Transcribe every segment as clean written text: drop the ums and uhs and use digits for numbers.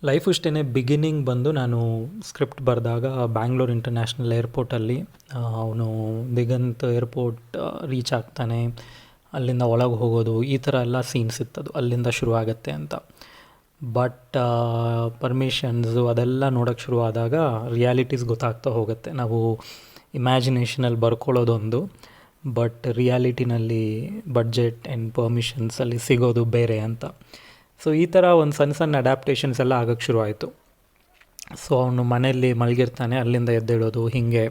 Life ಇಷ್ಟೇ beginning ಬಂದು ನಾನು ಸ್ಕ್ರಿಪ್ಟ್ ಬರೆದಾಗ ಬ್ಯಾಂಗ್ಳೂರ್ ಇಂಟರ್ನ್ಯಾಷನಲ್ ಏರ್ಪೋರ್ಟಲ್ಲಿ ಅವನು ದಿಗಂತ್ ಏರ್ಪೋರ್ಟ್ ರೀಚ್ ಆಗ್ತಾನೆ, ಅಲ್ಲಿಂದ ಒಳಗೆ ಹೋಗೋದು, ಈ ಥರ ಎಲ್ಲ ಸೀನ್ಸ್ ಇತ್ತದು, ಅಲ್ಲಿಂದ ಶುರು ಆಗುತ್ತೆ ಅಂತ. ಬಟ್ ಪರ್ಮಿಷನ್ಸು ಅದೆಲ್ಲ ನೋಡೋಕ್ಕೆ ಶುರುವಾದಾಗ ರಿಯಾಲಿಟೀಸ್ ಗೊತ್ತಾಗ್ತಾ ಹೋಗುತ್ತೆ. ನಾವು ಇಮ್ಯಾಜಿನೇಷನಲ್ಲಿ ಬರ್ಕೊಳ್ಳೋದೊಂದು, ಬಟ್ ರಿಯಾಲಿಟಿನಲ್ಲಿ ಬಡ್ಜೆಟ್ ಆ್ಯಂಡ್ ಪರ್ಮಿಷನ್ಸಲ್ಲಿ ಸಿಗೋದು ಬೇರೆ ಅಂತ. ಸೊ ಈ ಥರ ಒಂದು ಸಣ್ಣ ಸಣ್ಣ ಅಡ್ಯಾಪ್ಟೇಷನ್ಸ್ ಎಲ್ಲ ಆಗೋಕ್ಕೆ ಶುರು ಆಯಿತು. ಸೊ ಅವನು ಮನೆಯಲ್ಲಿ ಮಲಗಿರ್ತಾನೆ, ಅಲ್ಲಿಂದ ಎದ್ದೇಳೋದು, ಹೀಗೆ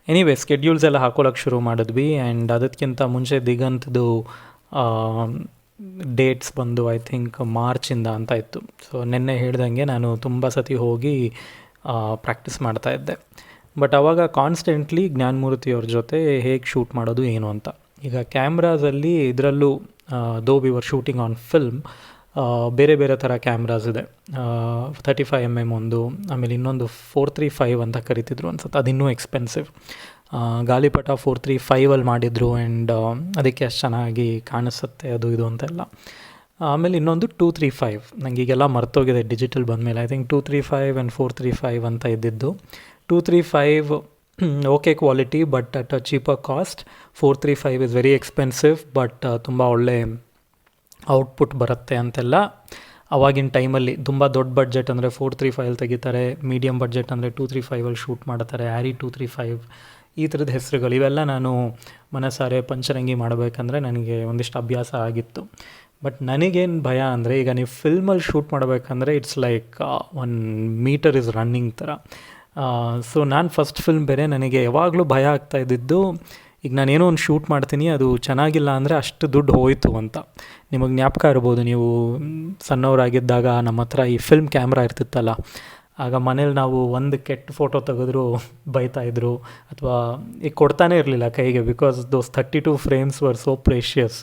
ಎನಿವೇ ಸ್ಕೆಡ್ಯೂಲ್ಸ್ ಎಲ್ಲ ಹಾಕೊಳ್ಳೋಕೆ ಶುರು ಮಾಡಿದ್ವಿ. ಆ್ಯಂಡ್ ಅದಕ್ಕಿಂತ ಮುಂಚೆ ದಿಗಂತದ್ದು ಡೇಟ್ಸ್ ಬಂದು ಐ ಥಿಂಕ್ ಮಾರ್ಚಿಂದ ಅಂತ ಇತ್ತು. ಸೊ ನಿನ್ನೆ ಹೇಳ್ದಂಗೆ ನಾನು ತುಂಬ ಸತಿ ಹೋಗಿ ಪ್ರಾಕ್ಟೀಸ್ ಮಾಡ್ತಾಯಿದ್ದೆ. ಬಟ್ ಆವಾಗ ಕಾನ್ಸ್ಟೆಂಟ್ಲಿ ಜ್ಞಾನಮೂರ್ತಿಯವ್ರ ಜೊತೆ ಹೇಗೆ ಶೂಟ್ ಮಾಡೋದು ಏನು ಅಂತ. ಈಗ ಕ್ಯಾಮ್ರಾಸಲ್ಲಿ ಇದರಲ್ಲೂ ದೋ we were shooting on film, ಬೇರೆ ಬೇರೆ ಥರ ಕ್ಯಾಮ್ರಾಸ್ ಇದೆ. 35mm ಒಂದು, ಆಮೇಲೆ ಇನ್ನೊಂದು 435 ಅಂತ ಕರಿತಿದ್ರು ಅನ್ಸುತ್ತೆ, ಅದು ಇನ್ನೂ ಎಕ್ಸ್ಪೆನ್ಸಿವ್. ಗಾಲಿಪಟ 435 ಮಾಡಿದರು. ಆ್ಯಂಡ್ ಅದಕ್ಕೆ ಅಷ್ಟು ಚೆನ್ನಾಗಿ ಕಾಣಿಸುತ್ತೆ ಅದು ಇದು ಅಂತೆಲ್ಲ. ಆಮೇಲೆ ಇನ್ನೊಂದು 235, ನನಗೆ ಈಗೆಲ್ಲ ಮರ್ತೋಗಿದೆ ಡಿಜಿಟಲ್ ಬಂದಮೇಲೆ. ಐ ಥಿಂಕ್ 235 ಆ್ಯಂಡ್ 435 ಅಂತ ಇದ್ದಿದ್ದು. 235 okay quality but at a cheaper cost. 435 is very expensive but ತುಂಬ ಒಳ್ಳೆ ಔಟ್ಪುಟ್ ಬರುತ್ತೆ ಅಂತೆಲ್ಲ ಅವಾಗಿನ ಟೈಮಲ್ಲಿ. ತುಂಬ ದೊಡ್ಡ ಬಡ್ಜೆಟ್ ಅಂದರೆ 435 ತೆಗಿತಾರೆ, ಮೀಡಿಯಮ್ ಬಡ್ಜೆಟ್ ಅಂದರೆ 235 ಶೂಟ್ ಮಾಡ್ತಾರೆ. ಆ್ಯರಿ 235 ಈ ಥರದ ಹೆಸರುಗಳು, ಇವೆಲ್ಲ ನಾನು ಮನಸಾರೆ ಪಂಚರಂಗಿ ಮಾಡಬೇಕಂದ್ರೆ ನನಗೆ ಒಂದಿಷ್ಟು ಅಭ್ಯಾಸ ಆಗಿತ್ತು. ಬಟ್ ನನಗೇನು ಭಯ ಅಂದರೆ, ಈಗ ನೀವು ಫಿಲ್ಮಲ್ಲಿ ಶೂಟ್ ಮಾಡಬೇಕಂದ್ರೆ it's like 1 metre is running ಥರ. ಸೊ ನಾನು ಫಸ್ಟ್ ಫಿಲ್ಮ್ ಬೇರೆ, ನನಗೆ ಯಾವಾಗಲೂ ಭಯ ಆಗ್ತಾ ಇದ್ದಿದ್ದು, ಈಗ ನಾನೇನೋ ಒಂದು ಶೂಟ್ ಮಾಡ್ತೀನಿ, ಅದು ಚೆನ್ನಾಗಿಲ್ಲ ಅಂದರೆ ಅಷ್ಟು ದುಡ್ಡು ಹೋಯಿತು ಅಂತ. ನಿಮಗೆ ಜ್ಞಾಪಕ ಇರ್ಬೋದು, ನೀವು ಸಣ್ಣವರಾಗಿದ್ದಾಗ ನಮ್ಮ ಹತ್ರ ಈ ಫಿಲ್ಮ್ ಕ್ಯಾಮ್ರಾ ಇರ್ತಿತ್ತಲ್ಲ, ಆಗ ಮನೇಲಿ ನಾವು ಒಂದು ಕೆಟ್ಟ ಫೋಟೋ ತೆಗೆದ್ರು ಬೈತಾಯಿದ್ರು, ಅಥವಾ ಈಗ ಕೊಡ್ತಾನೆ ಇರಲಿಲ್ಲ ಕೈಗೆ, because those 32 frames were so precious.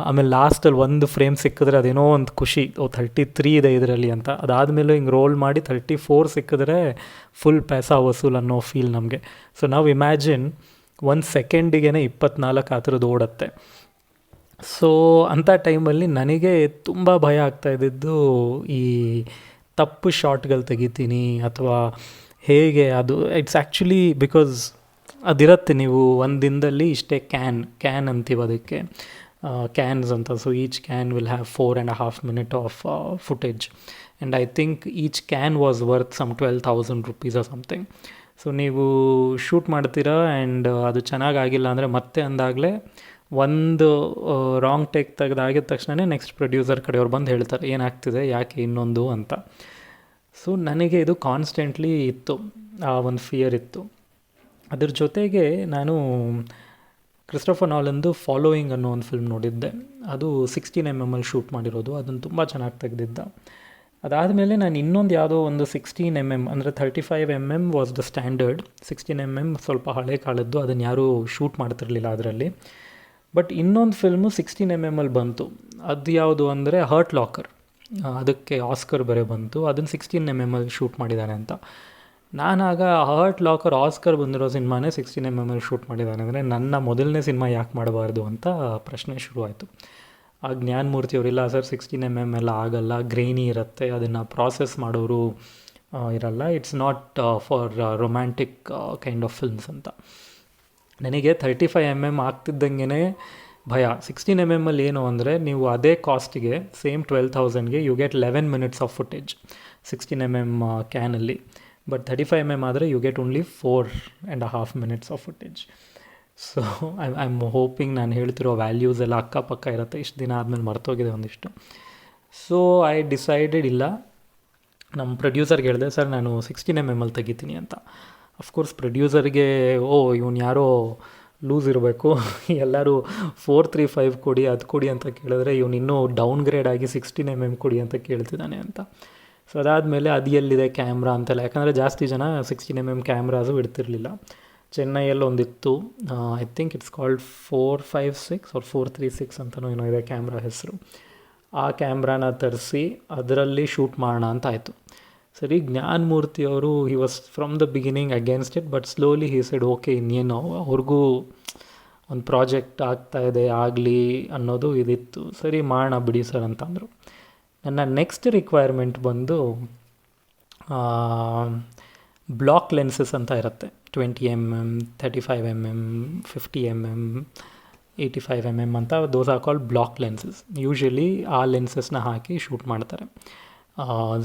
ಆಮೇಲೆ ಲಾಸ್ಟಲ್ಲಿ ಒಂದು ಫ್ರೇಮ್ ಸಿಕ್ಕಿದ್ರೆ ಅದೇನೋ ಒಂದು ಖುಷಿ, 33 ಇದೆ ಇದರಲ್ಲಿ ಅಂತ. ಅದಾದಮೇಲೆ ಹಿಂಗೆ ರೋಲ್ ಮಾಡಿ 34 ಸಿಕ್ಕಿದ್ರೆ ಫುಲ್ ಪೈಸಾ ವಸೂಲ್ ಅನ್ನೋ ಫೀಲ್ ನಮಗೆ. ಸೊ ನಾವು ಇಮ್ಯಾಜಿನ್ 1 ಸೆಕೆಂಡಿಗೆ 24 ಆ ಥರದ್ದು ಓಡುತ್ತೆ. ಸೊ ಅಂಥ ಟೈಮಲ್ಲಿ ನನಗೆ ತುಂಬ ಭಯ ಆಗ್ತಾಯಿದ್ದಿದ್ದು, ಈ ತಪ್ಪು ಶಾಟ್ಗಳು ತೆಗಿತೀನಿ ಅಥವಾ ಹೇಗೆ ಅದು. ಇಟ್ಸ್ ಆ್ಯಕ್ಚುಲಿ ಬಿಕಾಸ್ ಅದಿರುತ್ತೆ, ನೀವು ಒಂದು ದಿನದಲ್ಲಿ ಇಷ್ಟೇ ಕ್ಯಾನ್ ಅಂತೀವಿ ಅದಕ್ಕೆ, ಕ್ಯಾನ್ಸ್ ಅಂತ. So each can will have 4.5 minutes of footage. And I think each can was worth some 12,000 rupees or something. So ನೀವು ಶೂಟ್ ಮಾಡ್ತೀರಾ ಆ್ಯಂಡ್ ಅದು ಚೆನ್ನಾಗಾಗಿಲ್ಲ ಅಂದರೆ ಮತ್ತೆ ಅಂದಾಗಲೇ ಒಂದು ರಾಂಗ್ ಟೇಕ್ ತೆಗೆದಾಗಿದ ತಕ್ಷಣ ನೆಕ್ಸ್ಟ್ ಪ್ರೊಡ್ಯೂಸರ್ ಕಡೆಯವ್ರು ಬಂದು ಹೇಳ್ತಾರೆ ಏನಾಗ್ತಿದೆ, ಯಾಕೆ ಇನ್ನೊಂದು ಅಂತ. ಸೊ ನನಗೆ ಇದು ಕಾನ್ಸ್ಟೆಂಟ್ಲಿ ಇತ್ತು, ಆ ಒಂದು ಫಿಯರ್ ಇತ್ತು. ಅದ್ರ ಜೊತೆಗೆ ನಾನು ಕ್ರಿಸ್ಟೋಫರ್ ನಾಲನ್ದು ಫಾಲೋಯಿಂಗ್ ಅನ್ನೋ ಒಂದು ಫಿಲ್ಮ್ ನೋಡಿದ್ದೆ. ಅದು 16mm ಶೂಟ್ ಮಾಡಿರೋದು, ಅದನ್ನು ತುಂಬ ಚೆನ್ನಾಗಿ ತೆಗೆದಿದ್ದ. ಅದಾದಮೇಲೆ ನಾನು ಇನ್ನೊಂದು ಯಾವುದೋ ಒಂದು 16mm ಅಂದರೆ 35mm was the standard, 16mm ಸ್ವಲ್ಪ ಹಳೆ ಕಾಲದ್ದು, ಅದನ್ನು ಯಾರೂ ಶೂಟ್ ಮಾಡ್ತಿರಲಿಲ್ಲ ಅದರಲ್ಲಿ. ಬಟ್ ಇನ್ನೊಂದು ಫಿಲ್ಮು 16mm ಬಂತು, ಅದು ಯಾವುದು ಅಂದರೆ ಹರ್ಟ್ ಲಾಕರ್. ಅದಕ್ಕೆ ಆಸ್ಕರ್ ಬೇರೆ ಬಂತು, ಅದನ್ನು 16mm ಶೂಟ್ ಮಾಡಿದ್ದಾನೆ ಅಂತ. ನಾನಾಗ ಹರ್ಟ್ ಲಾಕರ್ ಆಸ್ಕರ್ ಬಂದಿರೋ ಸಿನಿಮಾನೇ 16mm ಶೂಟ್ ಮಾಡಿದ್ದಾನೆ ಅಂದರೆ ನನ್ನ ಮೊದಲನೇ ಸಿನಿಮಾ ಯಾಕೆ ಮಾಡಬಾರ್ದು ಅಂತ ಪ್ರಶ್ನೆ ಶುರುವಾಯಿತು. ಆ ಜ್ಞಾನಮೂರ್ತಿಯವರಿಲ್ಲ ಸರ್ 16mm ಎಲ್ಲ ಆಗಲ್ಲ, ಗ್ರೈನಿ ಇರುತ್ತೆ, ಅದನ್ನು ಪ್ರಾಸೆಸ್ ಮಾಡೋರು ಇರಲ್ಲ, it's not for romantic kind of films ಅಂತ. ನನಗೆ 35mm ಆಗ್ತಿದ್ದಂಗೆ ಭಯ. 16mm ಏನು ಅಂದರೆ ನೀವು ಅದೇ ಕಾಸ್ಟಿಗೆ ಸೇಮ್ 12,000ಗೆ you get 11 minutes of footage 16mm ಕ್ಯಾನಲ್ಲಿ. ಬಟ್ 35mm ಆದರೆ you get only 4.5 minutes of footage. So I am hoping ನಾನು ಹೇಳ್ತಿರೋ ವ್ಯಾಲ್ಯೂಸ್ ಎಲ್ಲ ಅಕ್ಕಪಕ್ಕ ಇರುತ್ತೆ. ಇಷ್ಟು ದಿನ ಆದಮೇಲೆ ಮರ್ತೋಗಿದೆ ಒಂದಿಷ್ಟು. ಸೊ ಐ ಡಿಸೈಡೆಡ್, ಇಲ್ಲ ನಮ್ಮ ಪ್ರೊಡ್ಯೂಸರ್ಗೆ ಹೇಳಿದೆ, ಸರ್ ನಾನು 16mm ತೆಗಿತೀನಿ ಅಂತ. ಅಫ್ಕೋರ್ಸ್ ಪ್ರೊಡ್ಯೂಸರ್ಗೆ ಇವನು ಯಾರೋ ಲೂಸ್ ಇರಬೇಕು, ಎಲ್ಲರೂ 435 ಕೊಡಿ ಅದು ಕೊಡಿ ಅಂತ ಕೇಳಿದ್ರೆ ಇವನು ಇನ್ನೂ ಡೌನ್ಗ್ರೇಡ್ ಆಗಿ 16mm ಕೊಡಿ ಅಂತ ಕೇಳ್ತಿದ್ದಾನೆ ಅಂತ. ಸೊ ಅದಾದಮೇಲೆ ಅದು ಎಲ್ಲಿದೆ ಕ್ಯಾಮ್ರಾ ಅಂತೆಲ್ಲ, ಯಾಕಂದರೆ ಜಾಸ್ತಿ ಜನ 16mm ಕ್ಯಾಮ್ರಾಸು ಇಡ್ತಿರಲಿಲ್ಲ. ಚೆನ್ನೈಯಲ್ಲಿ ಒಂದಿತ್ತು, I think it's called 456 or 436 ಅಂತಲೂ ಏನೋ ಇದೆ ಕ್ಯಾಮ್ರಾ ಹೆಸರು. ಆ ಕ್ಯಾಮ್ರಾನ ತರಿಸಿ ಅದರಲ್ಲಿ ಶೂಟ್ ಮಾಡೋಣ ಅಂತ ಆಯಿತು. ಸರಿ, ಜ್ಞಾನಮೂರ್ತಿಯವರು he was from the beginning against it, but slowly he said okay, ಇನ್ನೇನು ಅವ್ರಿಗೂ ಒಂದು ಪ್ರಾಜೆಕ್ಟ್ ಆಗ್ತಾಯಿದೆ ಆಗಲಿ ಅನ್ನೋದು ಇದಿತ್ತು. ಸರಿ ಮಾಡೋಣ ಬಿಡಿ ಸರ್ ಅಂತಂದರು. ನನ್ನ ನೆಕ್ಸ್ಟ್ ರಿಕ್ವೈರ್ಮೆಂಟ್ ಬಂದು ಬ್ಲಾಕ್ ಲೆನ್ಸಸ್ ಅಂತ ಇರುತ್ತೆ. 20 mm, 35 mm, 50 mm, 85 mm ಅಂತ those are called block lenses. Usually ಆ ಲೆನ್ಸಸ್ನ ಹಾಕಿ ಶೂಟ್ ಮಾಡ್ತಾರೆ.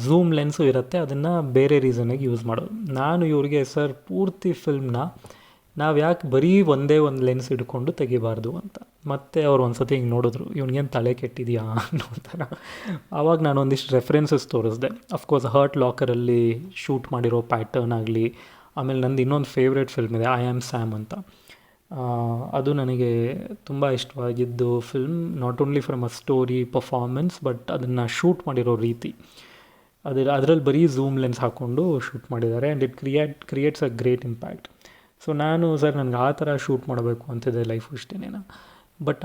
ಝೂಮ್ ಲೆನ್ಸು ಇರುತ್ತೆ, ಅದನ್ನು ಬೇರೆ ರೀಸನಿಗೆ ಯೂಸ್ ಮಾಡೋದು. ನಾನು ಇವ್ರಿಗೆ ಸರ್ ಪೂರ್ತಿ ಫಿಲ್ಮ್ನ ನಾವು ಯಾಕೆ ಬರೀ ಒಂದೇ ಒಂದು ಲೆನ್ಸ್ ಹಿಡ್ಕೊಂಡು ತೆಗಿಬಾರ್ದು ಅಂತ. ಮತ್ತು ಅವ್ರು ಒಂದು ಸತಿ ಹಿಂಗೆ ನೋಡಿದ್ರು, ಇವ್ನಿಗೇನು ತಲೆ ಕೆಟ್ಟಿದೆಯಾ ಅನ್ನೋ ಥರ. ಆವಾಗ ನಾನು ಒಂದಿಷ್ಟು ರೆಫರೆನ್ಸಸ್ ತೋರಿಸ್ದೆ. ಅಫ್ಕೋರ್ಸ್ ಹರ್ಟ್ ಲಾಕರಲ್ಲಿ ಶೂಟ್ ಮಾಡಿರೋ ಪ್ಯಾಟರ್ನ್ ಆಗಲಿ, ಆಮೇಲೆ ನಂದು ಇನ್ನೊಂದು ಫೇವ್ರೆಟ್ ಫಿಲ್ಮ್ ಇದೆ, ಐ ಆಮ್ ಸ್ಯಾಮ್ ಅಂತ. ಅದು ನನಗೆ ತುಂಬ ಇಷ್ಟವಾಗಿದ್ದು film, not only from a story, performance, but ಅದನ್ನು ಶೂಟ್ ಮಾಡಿರೋ ರೀತಿ. ಅದರಲ್ಲಿ ಬರೀ ಝೂಮ್ ಲೆನ್ಸ್ ಹಾಕ್ಕೊಂಡು ಶೂಟ್ ಮಾಡಿದ್ದಾರೆ, and it creates a great impact. So ನಾನು ಸರ್ ನನಗೆ ಆ ಥರ ಶೂಟ್ ಮಾಡಬೇಕು ಅಂತಿದೆ ಲೈಫು ಇಷ್ಟೇನೇನ. ಬಟ್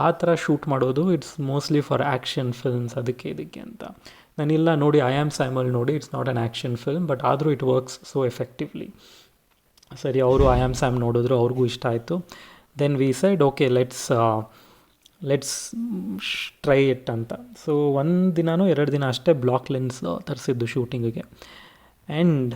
ಆ ಥರ ಶೂಟ್ ಮಾಡೋದು it's mostly for action films, ಅದಕ್ಕೆ ಇದಕ್ಕೆ ಅಂತ. ನಾನಿಲ್ಲ ನೋಡಿ, ಐ ಆಮ್ ಸ್ಯಾಮಲ್ಲಿ ನೋಡಿ, it's not an action film, but ಆದರೂ ಇಟ್ ವರ್ಕ್ಸ್ ಸೋ ಎಫೆಕ್ಟಿವ್ಲಿ. ಸರಿ, ಅವರು ಐ ಆಮ್ ಸ್ಯಾಮ್ ನೋಡಿದ್ರು, ಅವ್ರಿಗೂ ಇಷ್ಟ ಆಯಿತು. Then we said okay let's try it ಅಂತ. ಸೊ ಒಂದು ದಿನನೂ 2 ದಿನ ಅಷ್ಟೇ ಬ್ಲಾಕ್ ಲೆನ್ಸ್ ತರಿಸಿದ್ದು ಶೂಟಿಂಗಿಗೆ. And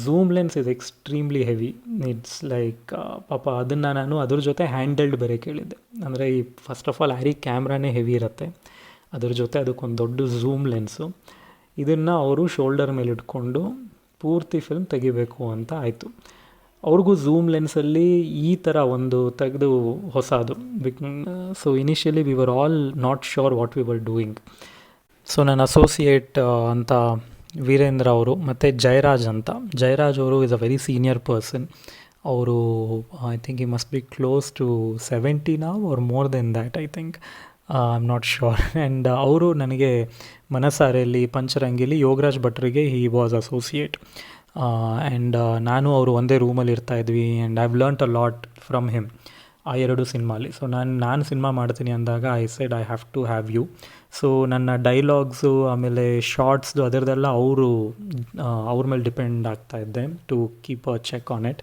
zoom lens is extremely heavy. It's like ಪಾಪ ಅದನ್ನು ನಾನು ಅದ್ರ ಜೊತೆ ಹ್ಯಾಂಡಲ್ಡ್ ಬೇರೆ ಕೇಳಿದ್ದೆ. ಅಂದರೆ ಈ ಫಸ್ಟ್ ಆಫ್ ಆಲ್ ಆ್ಯರಿ ಕ್ಯಾಮ್ರಾನೇ ಹೆವಿ ಇರುತ್ತೆ, ಅದ್ರ ಜೊತೆ ಅದಕ್ಕೊಂದು ದೊಡ್ಡ ಝೂಮ್ ಲೆನ್ಸು. ಇದನ್ನು ಅವರು ಶೋಲ್ಡರ್ ಮೇಲೆ ಇಟ್ಕೊಂಡು ಪೂರ್ತಿ ಫಿಲ್ಮ್ ತೆಗಿಬೇಕು ಅಂತ ಆಯಿತು. ಅವ್ರಿಗೂ ಝೂಮ್ ಲೆನ್ಸಲ್ಲಿ ಈ ಥರ ಒಂದು ತೆಗೆದು ಹೊಸದು. So initially we were all not sure what we were doing. So ನನ್ನ ಅಸೋಸಿಯೇಟ್ ಅಂತ ವೀರೇಂದ್ರ ಅವರು ಮತ್ತು ಜಯರಾಜ್ ಅಂತ. ಜಯರಾಜ್ ಅವರು is a very senior person. ಅವರು ಐ ಥಿಂಕ್ ಈ must be close to 70 now or more than that, I think, I am not sure. And ಅವರು ನನಗೆ ಮನಸಾರೆಯಲ್ಲಿ, ಪಂಚರಂಗಿಲಿ ಯೋಗರಾಜ್ ಭಟ್ರಿಗೆ ಹಿ ವಾಸ್ ಅಸೋಸಿಯೇಟ್. ಆ್ಯಂಡ್ ನಾನು ಅವರು ಒಂದೇ ರೂಮಲ್ಲಿ ಇರ್ತಾಯಿದ್ವಿ, and I have learnt a lot from him ಆ 2 ಸಿನಿಮಾಲಿ. ಸೊ ನಾನು ಸಿನಿಮಾ ಮಾಡ್ತೀನಿ ಅಂದಾಗ I said I have to have you. So ನನ್ನ ಡೈಲಾಗ್ಸು ಆಮೇಲೆ ಶಾರ್ಟ್ಸ್ದು ಅದರದೆಲ್ಲ ಅವ್ರ ಮೇಲೆ ಡಿಪೆಂಡ್ ಆಗ್ತಾಯಿದ್ದೆ to keep a check on it.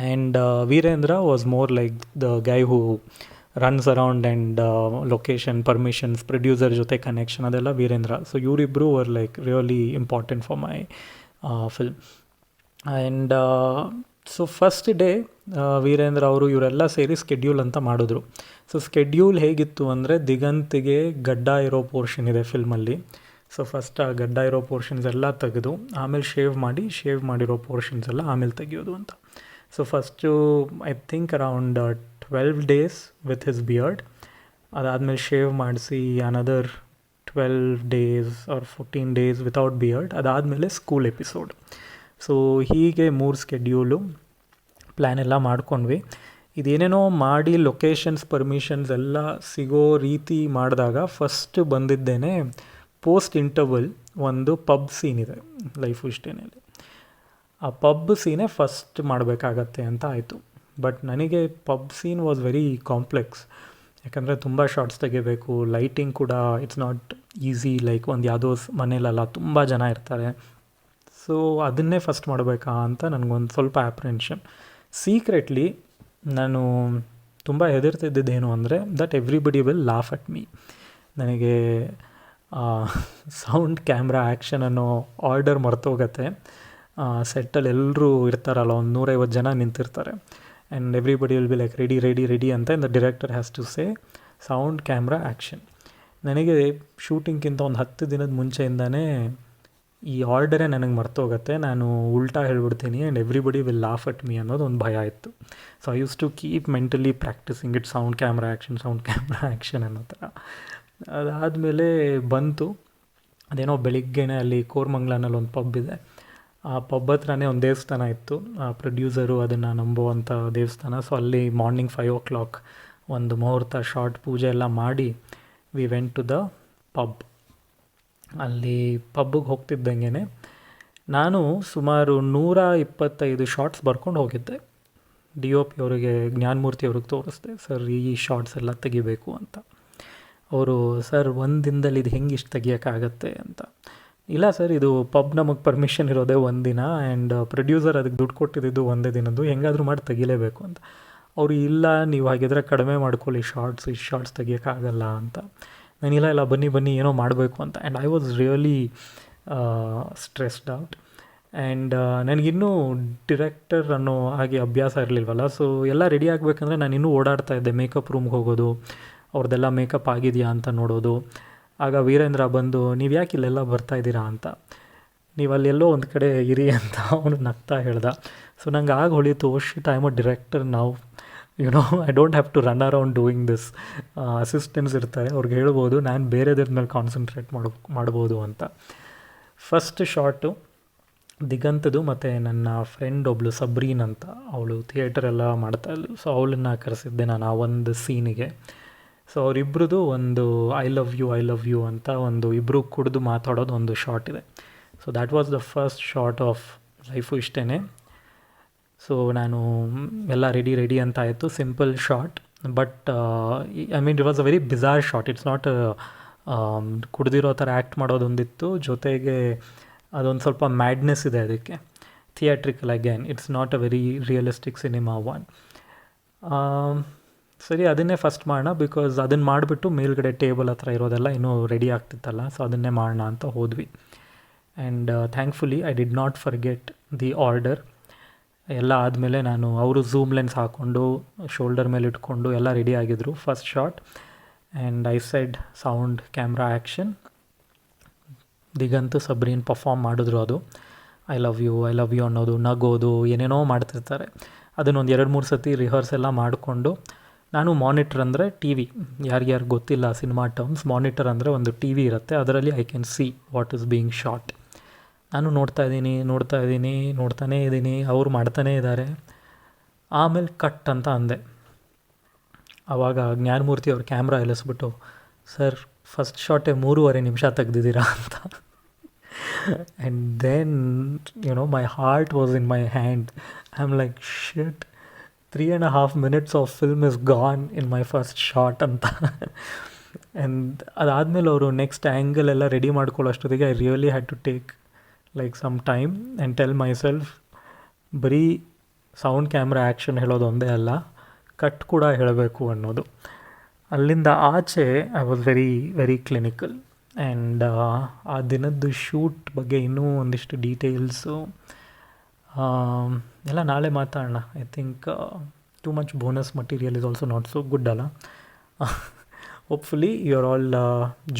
And Veerendra was more like the guy who runs around and location, permissions, producer ಜೊತೆ ಕನೆಕ್ಷನ್, ಅದೆಲ್ಲ ವೀರೇಂದ್ರ. ಸೊ ಇವರಿಬ್ಬರು were like really important for my film. And so first day Veerendra ಅವರು ಇವರೆಲ್ಲ ಸೇರಿ schedule ಅಂತ ಮಾಡಿದ್ರು. So schedule ಹೇಗಿತ್ತು ಅಂದರೆ, ದಿಗಂತಿಗೆ ಗಡ್ಡ ಇರೋ ಪೋರ್ಷನ್ ಇದೆ ಫಿಲ್ಮಲ್ಲಿ. ಸೊ ಫಸ್ಟ್ ಆ ಗಡ್ಡ ಇರೋ ಪೋರ್ಷನ್ಸ್ ಎಲ್ಲ ತೆಗೆದು ಆಮೇಲೆ ಶೇವ್ ಮಾಡಿರೋ ಪೋರ್ಷನ್ಸ್ ಎಲ್ಲ ಆಮೇಲೆ ತೆಗಿಯೋದು ಅಂತ. So first I think around 12 days with his beard. ಅದಾದಮೇಲೆ ಶೇವ್ ಮಾಡಿಸಿ another 12 days or 14 days without beard. ಅದಾದಮೇಲೆ ಸ್ಕೂಲ್ ಎಪಿಸೋಡ್. ಸೊ ಹೀಗೆ 3 ಸ್ಕೆಡ್ಯೂಲು ಪ್ಲ್ಯಾನ್ ಎಲ್ಲ ಮಾಡ್ಕೊಂಡ್ವಿ. ಇದೇನೇನೋ ಮಾಡಿ ಲೊಕೇಶನ್ಸ್, ಪರ್ಮಿಷನ್ಸ್ ಎಲ್ಲ ಸಿಗೋ ರೀತಿ ಮಾಡಿದಾಗ ಫಸ್ಟ್ ಬಂದಿದ್ದೇನೆ ಪೋಸ್ಟ್ ಇಂಟರ್ವಲ್ ಒಂದು ಪಬ್ ಸೀನ್ ಇದೆ ಲೈಫು ಇಷ್ಟೇನಲ್ಲಿ. ಆ ಪಬ್ ಸೀನೇ ಫಸ್ಟ್ ಮಾಡಬೇಕಾಗತ್ತೆ ಅಂತ ಆಯಿತು. ಬಟ್ ನನಗೆ pub scene was very complex, ಯಾಕಂದರೆ ತುಂಬ ಶಾರ್ಟ್ಸ್ ತೆಗಿಬೇಕು, ಲೈಟಿಂಗ್ ಕೂಡ ಇಟ್ಸ್ ನಾಟ್ ಈಸಿ. ಲೈಕ್ ಒಂದು ಯಾವುದೋ ಮನೇಲಲ್ಲ, ತುಂಬ ಜನ ಇರ್ತಾರೆ. ಸೊ ಅದನ್ನೇ ಫಸ್ಟ್ ಮಾಡಬೇಕಾ ಅಂತ ನನಗೊಂದು ಸ್ವಲ್ಪ ಆ್ಯಪ್ರೆನ್ಷನ್. ಸೀಕ್ರೆಟ್ಲಿ ನಾನು ತುಂಬ ಹೆದರ್ತಿದ್ದೇನು ಅಂದರೆ that everybody will laugh at me. ನನಗೆ ಸೌಂಡ್, ಕ್ಯಾಮ್ರಾ, ಆ್ಯಕ್ಷನ್ ಅನ್ನೋ ಆರ್ಡರ್ ಮರ್ತೋಗತ್ತೆ. ಸೆಟ್ಟಲ್ಲಿ ಎಲ್ಲರೂ ಇರ್ತಾರಲ್ಲ, ಒಂದು 150 ಜನ ನಿಂತಿರ್ತಾರೆ, and everybody will be like ready ಅಂತ. The director has to say sound, camera, action. ನನಗೆ ಶೂಟಿಂಗ್ಗಿಂತ ಒಂದು 10 ದಿನದ ಮುಂಚೆಯಿಂದನೇ ಈ ಆರ್ಡರೇ ನನಗೆ ಮರ್ತೋಗುತ್ತೆ. ನಾನು ಉಲ್ಟಾ ಹೇಳ್ಬಿಡ್ತೀನಿ and everybody will laugh at me ಅನ್ನೋದು ಒಂದು ಭಯ ಇತ್ತು. So I use to keep mentally practising it, sound camera action ಅನ್ನೋ ಥರ. ಅದಾದಮೇಲೆ ಬಂತು. ಅದೇನೋ ಬೆಳಿಗ್ಗೆನೇ ಅಲ್ಲಿ ಕೋರ್ಮಂಗ್ಲನಲ್ಲಿ ಒಂದು ಪಬ್ ಇದೆ, ಆ ಪಬ್ ಹತ್ರನೇ ಒಂದು ದೇವಸ್ಥಾನ ಇತ್ತು. ಆ ಪ್ರೊಡ್ಯೂಸರು ಅದನ್ನು ನಂಬುವಂಥ ದೇವಸ್ಥಾನ. ಸೊ ಅಲ್ಲಿ ಮಾರ್ನಿಂಗ್ 5 o'clock ಒಂದು ಮುಹೂರ್ತ, ಶಾರ್ಟ್ ಪೂಜೆ ಎಲ್ಲ ಮಾಡಿ we went to the pub. ಅಲ್ಲಿ ಪಬ್ಬಿಗೆ ಹೋಗ್ತಿದ್ದಂಗೆ ನಾನು ಸುಮಾರು 125 ಶಾರ್ಟ್ಸ್ ಬರ್ಕೊಂಡು ಹೋಗಿದ್ದೆ. DOP ಅವರಿಗೆ, ಜ್ಞಾನಮೂರ್ತಿ ಅವ್ರಿಗೆ ತೋರಿಸ್ದೆ, ಸರ್ ಈ ಶಾರ್ಟ್ಸ್ ಎಲ್ಲ ತೆಗಿಬೇಕು ಅಂತ. ಅವರು, ಸರ್ ಒಂದು ದಿನದಲ್ಲಿ ಇದು ಹೆಂಗೆ ಇಷ್ಟು ತೆಗಿಯೋಕ್ಕಾಗತ್ತೆ ಅಂತ. ಇಲ್ಲ ಸರ್, ಇದು ಪಬ್ ನಮಗೆ ಪರ್ಮಿಷನ್ ಇರೋದೇ 1 ದಿನ, ಆ್ಯಂಡ್ ಪ್ರೊಡ್ಯೂಸರ್ ಅದಕ್ಕೆ ದುಡ್ಡು ಕೊಟ್ಟಿದ್ದು 1 ದಿನದ್ದು, ಹೆಂಗಾದರೂ ಮಾಡಿ ತೆಗಿಲೇಬೇಕು ಅಂತ. ಅವರು, ಇಲ್ಲ ನೀವು ಹಾಗಿದ್ರೆ ಕಡಿಮೆ ಮಾಡ್ಕೊಳ್ಳಿ ಶಾರ್ಟ್ಸ್, ಇಷ್ಟು ಶಾರ್ಟ್ಸ್ ತೆಗಿಯೋಕ್ಕಾಗಲ್ಲ ಅಂತ. ನಾನಿಲ್ಲ ಇಲ್ಲ ಬನ್ನಿ ಬನ್ನಿ ಏನೋ ಮಾಡಬೇಕು ಅಂತ. And I was really stressed out. And ನನಗಿನ್ನೂ ಡಿರೆಕ್ಟರ್ ಅನ್ನೋ ಹಾಗೆ ಅಭ್ಯಾಸ ಇರಲಿಲ್ವಲ್ಲ. ಸೊ ಎಲ್ಲ ರೆಡಿ ಆಗಬೇಕಂದ್ರೆ ನಾನು ಇನ್ನೂ ಓಡಾಡ್ತಾ ಇದ್ದೆ, ಮೇಕಪ್ ರೂಮ್ಗೆ ಹೋಗೋದು, ಅವ್ರದ್ದೆಲ್ಲ ಮೇಕಪ್ ಆಗಿದೆಯಾ ಅಂತ ನೋಡೋದು. ಆಗ ವೀರೇಂದ್ರ ಬಂದು, ನೀವು ಯಾಕೆ ಇಲ್ಲೆಲ್ಲ ಬರ್ತಾಯಿದ್ದೀರಾ ಅಂತ, ನೀವು ಅಲ್ಲೆಲ್ಲೋ ಒಂದು ಕಡೆ ಇರಿ ಅಂತ ಅವನು ನಗ್ತಾ ಹೇಳ್ದ. ಸೊ ನಂಗೆ ಆಗ ಹೊಳೀತು, shit I am a director ನಾವು, I don't have to run around doing this. Assistants ಇರ್ತಾರೆ, ಅವ್ರಿಗೆ ಹೇಳ್ಬೋದು, ನಾನು ಬೇರೆದ್ರ ಮೇಲೆ ಕಾನ್ಸಂಟ್ರೇಟ್ ಮಾಡ್ಬೋದು ಅಂತ. ಫಸ್ಟ್ ಶಾರ್ಟು ದಿಗಂತದು, ಮತ್ತು ನನ್ನ ಫ್ರೆಂಡ್ ಒಬ್ಬಳು ಸಬ್ರೀನ್ ಅಂತ, ಅವಳು ಥಿಯೇಟರೆಲ್ಲ ಮಾಡ್ತಾಯಿದ್ಲು. ಸೊ ಅವಳನ್ನು ಕರೆಸಿದ್ದೆ ನಾನು ಆ ಒಂದು ಸೀನಿಗೆ. ಸೊ ಅವರಿಬ್ರದ್ದು ಒಂದು ಐ ಲವ್ ಯು ಅಂತ ಒಂದು ಇಬ್ಬರು ಕುಡಿದು ಮಾತಾಡೋದು ಒಂದು ಶಾರ್ಟ್ ಇದೆ. So that was the first shot of life. ಇಷ್ಟೇ. ಸೊ ನಾನು ಎಲ್ಲ ರೆಡಿ ಅಂತ ಆಯಿತು. Simple shot, but I mean it was a very bizarre shot. It's not ಕುಡ್ದಿರೋ ಥರ ಆ್ಯಕ್ಟ್ ಮಾಡೋದೊಂದಿತ್ತು, ಜೊತೆಗೆ ಅದೊಂದು ಸ್ವಲ್ಪ ಮ್ಯಾಡ್ನೆಸ್ ಇದೆ ಅದಕ್ಕೆ. Theatrical again, it's not a very realistic cinema one. ಸರಿ, ಅದನ್ನೇ ಫಸ್ಟ್ ಮಾಡೋಣ, ಬಿಕಾಸ್ ಅದನ್ನು ಮಾಡಿಬಿಟ್ಟು ಮೇಲ್ಗಡೆ ಟೇಬಲ್ ಹತ್ರ ಇರೋದೆಲ್ಲ ಇನ್ನೂ ರೆಡಿ ಆಗ್ತಿತ್ತಲ್ಲ, ಸೊ ಅದನ್ನೇ ಮಾಡೋಣ ಅಂತ ಹೋದ್ವಿ. And thankfully I did not forget the order. ಎಲ್ಲ ಆದಮೇಲೆ ನಾನು ಅವರು ಝೂಮ್ ಲೆನ್ಸ್ ಹಾಕ್ಕೊಂಡು ಶೋಲ್ಡರ್ ಮೇಲೆ ಇಟ್ಕೊಂಡು ಎಲ್ಲ ರೆಡಿ ಆಗಿದ್ರು. First shot, and I said sound camera action. Diganth Sabreen perform ಮಾಡಿದ್ರು. ಅದು ಐ ಲವ್ ಯು ಅನ್ನೋದು, ನಗೋದು, ಏನೇನೋ ಮಾಡ್ತಿರ್ತಾರೆ. ಅದನ್ನೊಂದು 2-3 ಸತಿ ರಿಹರ್ಸ್ ಎಲ್ಲ ಮಾಡಿಕೊಂಡು, ನಾನು ಮಾನಿಟ್ರ್ ಅಂದರೆ ಟಿ ವಿ, ಯಾರಿಗ್ಯಾರು ಗೊತ್ತಿಲ್ಲ ಸಿನಿಮಾ ಟರ್ಮ್ಸ್, ಮಾನಿಟರ್ ಅಂದರೆ ಒಂದು ಟಿ ವಿ ಇರುತ್ತೆ, ಅದರಲ್ಲಿ I can see what is being shot. ನಾನು ನೋಡ್ತಾನೇ ಇದ್ದೀನಿ, ಅವ್ರು ಮಾಡ್ತಾನೇ ಇದ್ದಾರೆ. ಆಮೇಲೆ ಕಟ್ ಅಂತ ಅಂದೆ. ಆವಾಗ ಜ್ಞಾನಮೂರ್ತಿ ಅವ್ರ ಕ್ಯಾಮ್ರಾ ಎಲ್ಲಿಸ್ಬಿಟ್ಟು, ಸರ್ ಫಸ್ಟ್ ಶಾಟೇ 3.5 ನಿಮಿಷ ತೆಗ್ದಿದ್ದೀರಾ ಅಂತ. And then my heart was in my hand. I am like, shit, 3.5 minutes of film is gone in my first shot ಅಂತ. ಆ್ಯಂಡ್ ಅದಾದಮೇಲೆ ಅವರು ನೆಕ್ಸ್ಟ್ ಆ್ಯಂಗಲ್ ಎಲ್ಲ ರೆಡಿ ಮಾಡ್ಕೊಳ್ಳೋಷ್ಟೊತ್ತಿಗೆ I really had to take like some time and tell myself, ಬರೀ sound camera action ಹೇಳೋದು ಒಂದೇ ಅಲ್ಲ, cut ಕೂಡ ಹೇಳಬೇಕು ಅನ್ನೋದು. ಅಲ್ಲಿಂದ ಆಚೆ I was very clinical. And ಆ ದಿನದ್ದು ಶೂಟ್ ಬಗ್ಗೆ ಇನ್ನೂ ಒಂದಿಷ್ಟು ಡೀಟೇಲ್ಸು ಎಲ್ಲ ನಾಳೆ ಮಾತಾಡೋಣ. I think too much bonus material is also not so good ಅಲ್ಲ. Hopefully you are all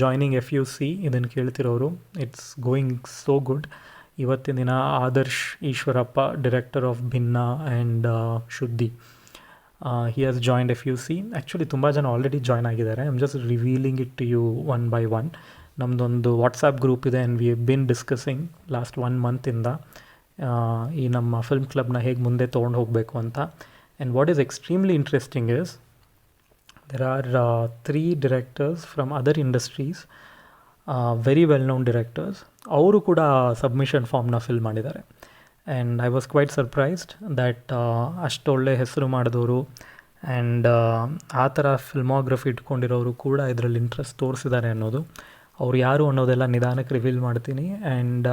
joining FUC. ಇದನ್ನು ಕೇಳ್ತಿರೋರು, ಇಟ್ಸ್ ಗೋಯಿಂಗ್ ಸೋ ಗುಡ್. ಇವತ್ತಿನ ದಿನ Adarsh Eshwarappa, director of Bhinna and Shuddhi, he has joined FUC. Actually ತುಂಬ ಜನ ಆಲ್ರೆಡಿ ಜಾಯ್ನ್ ಆಗಿದ್ದಾರೆ. I am just revealing it to you one by one. ನಮ್ಮದೊಂದು WhatsApp group ಇದೆ, and we have been discussing last 1 ಮಂತಿಂದ ಈ ನಮ್ಮ ಫಿಲ್ಮ್ ಕ್ಲಬ್ನ ಹೇಗೆ ಮುಂದೆ ತೊಗೊಂಡು ಹೋಗಬೇಕು ಅಂತ. And what is extremely interesting is, there are 3 directors from other industries, very well known directors. ಅವರು ಕೂಡ ಸಬ್ಮಿಷನ್ ಫಾರ್ಮ್ನ ಫಿಲ್ ಮಾಡಿದ್ದಾರೆ. And I was quite surprised that ಅಷ್ಟೊಳ್ಳೆ ಹೆಸರು ಮಾಡಿದವರು ಆ್ಯಂಡ್ ಆ ಥರ ಫಿಲ್ಮೋಗ್ರಫಿ ಇಟ್ಕೊಂಡಿರೋರು ಕೂಡ ಇದರಲ್ಲಿ ಇಂಟ್ರೆಸ್ಟ್ ತೋರಿಸಿದ್ದಾರೆ ಅನ್ನೋದು. ಅವ್ರು ಯಾರು ಅನ್ನೋದೆಲ್ಲ ನಿಧಾನಕ್ಕೆ ರಿವೀಲ್ ಮಾಡ್ತೀನಿ. ಆ್ಯಂಡ್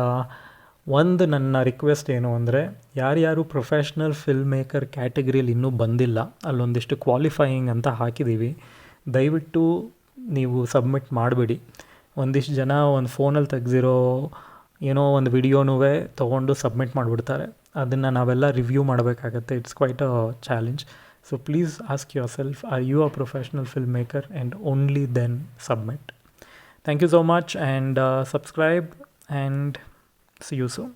ಒಂದು ನನ್ನ ರಿಕ್ವೆಸ್ಟ್ ಏನು ಅಂದರೆ, ಯಾರ್ಯಾರು ಪ್ರೊಫೆಷ್ನಲ್ ಫಿಲ್ಮ್ ಮೇಕರ್ ಕ್ಯಾಟಗರಿಯಲ್ಲಿ ಇನ್ನೂ ಬಂದಿಲ್ಲ, ಅಲ್ಲೊಂದಿಷ್ಟು ಕ್ವಾಲಿಫೈಯಿಂಗ್ ಅಂತ ಹಾಕಿದ್ದೀವಿ, ದಯವಿಟ್ಟು ನೀವು ಸಬ್ಮಿಟ್ ಮಾಡಿಬಿಡಿ. ಒಂದಿಷ್ಟು ಜನ ಒಂದು ಫೋನಲ್ಲಿ ತೆಗೆದಿರೋ ಏನೋ ಒಂದು ವಿಡಿಯೋನೂ ತೊಗೊಂಡು ಸಬ್ಮಿಟ್ ಮಾಡಿಬಿಡ್ತಾರೆ. ಅದನ್ನು ನಾವೆಲ್ಲ ರಿವ್ಯೂ ಮಾಡಬೇಕಾಗತ್ತೆ. It's quite a challenge. So please ask yourself, are you a professional film maker, and only then submit. Thank you so much, and subscribe, and see you soon.